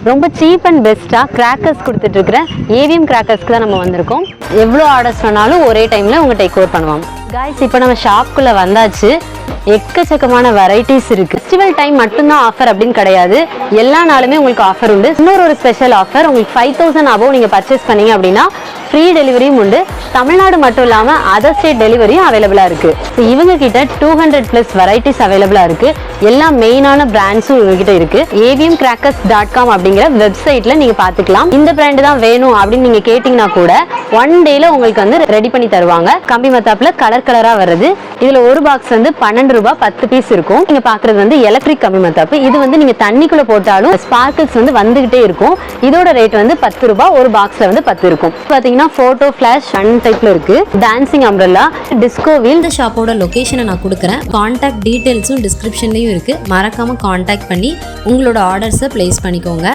ரொம்ப cheap and பெஸ்ட்டாக crackers கொடுத்துட்ருக்குற AVM கிராக்கர்ஸ்க்கு தான் நம்ம வந்திருக்கோம். எவ்வளோ ஆர்டர்ஸ் வேணாலும் ஒரே டைமில் உங்கள் டேக் ஓவர் பண்ணுவாங்க. காய்ஸ், இப்போ நம்ம ஷாப்புக்குள்ளே வந்தாச்சு. எக்கச்சக்கமான வெரைட்டிஸ் இருக்குது. ஃபெஸ்டிவல் டைம் மட்டும்தான் ஆஃபர் அப்படின்னு கிடையாது, எல்லா நாளுமே உங்களுக்கு ஆஃபர் உண்டு. இன்னொரு ஸ்பெஷல் ஆஃபர், உங்களுக்கு 5000 அபோவ் நீங்கள் பர்ச்சேஸ் பண்ணீங்க அப்படின்னா ஃப்ரீ டெலிவரியும் உண்டு. தமிழ்நாடு மட்டும் இல்லாமல் அதர் ஸ்டேட் டெலிவரியும் அவைலபிளாக இருக்குது. ஸோ இவங்க கிட்ட 200+ வெரைட்டிஸ் அவைலபிளாக இருக்குது. எல்லா மெயினான பிராண்ட்ஸும் இவங்ககிட்ட இருக்குது. avmcrackers.com அப்படிங்கிற வெப்சைட்டில் நீங்கள் பார்த்துக்கலாம். இந்த பிராண்டு தான் வேணும் அப்படின்னு நீங்கள் கேட்டிங்கன்னா கூட 1 டேல உங்களுக்கு வந்து ரெடி பண்ணி தருவாங்க. கம்பி மத்தாப்பில் கலர் கலராக வருது. இதில் ஒரு பாக்ஸ் வந்து 12 ரூபாய் 10 பீஸ் இருக்கும். நீங்கள் பார்க்குறது வந்து எலக்ட்ரிக் கம்பி மத்தாப்பு. இது வந்து நீங்கள் தண்ணிக்குள்ளே போட்டாலும் ஸ்பார்க்கிள்ஸ் வந்து வந்துகிட்டே இருக்கும். இதோட ரேட் வந்து 10 ரூபாய். ஒரு பாக்ஸில் வந்து 10 இருக்கும். பார்த்தீங்கன்னா ஃபோட்டோ ஃபிளாஷ் டைப்ல இருக்கு. Dancing umbrella, disco wheel. இந்த ஷாப்போட லொகேஷனை நான் கொடுக்குறேன். கான்டாக்ட் டீடைல்ஸும் டிஸ்கிரிப்ஷன்லையும் இருக்கு. மறக்காம கான்டாக்ட் பண்ணி உங்களோட ஆர்டர்ஸை பிளேஸ் பண்ணிக்கோங்க.